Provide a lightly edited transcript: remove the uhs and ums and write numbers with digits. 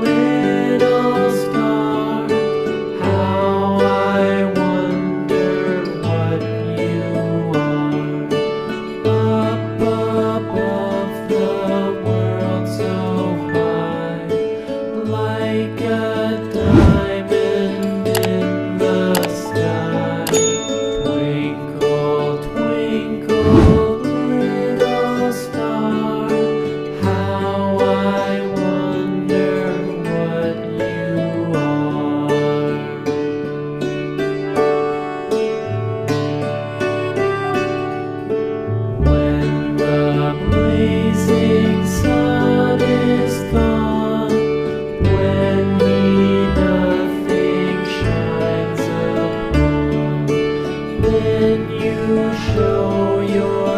little star, how I wonder what you are. Up above the world so high, like a diamond in the sky. Twinkle, twinkle, little star, how I wonder what you are. When the blazing sun is gone, when me nothing shines upon, then you show your